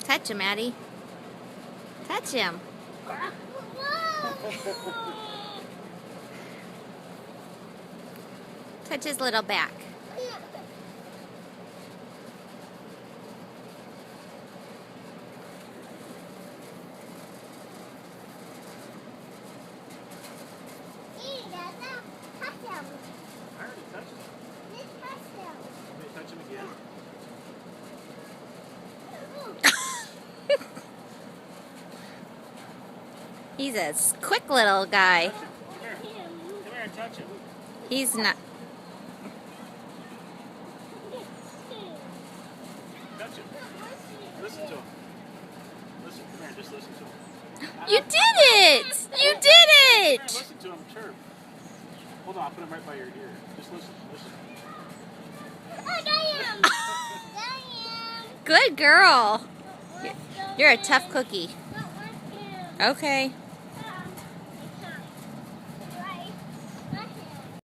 Touch him, Addie. Touch him. Touch his little back. I already touched him. Let me touch him again. He's a quick little guy. Touch him. Come here and touch him. He's not. Touch him. Listen to him. Listen, come here, just listen to him. You did it! You did it! Listen to him chirp. Hold on, I'll put him right by your ear. Just listen, listen. Good girl. You're a tough cookie. Okay.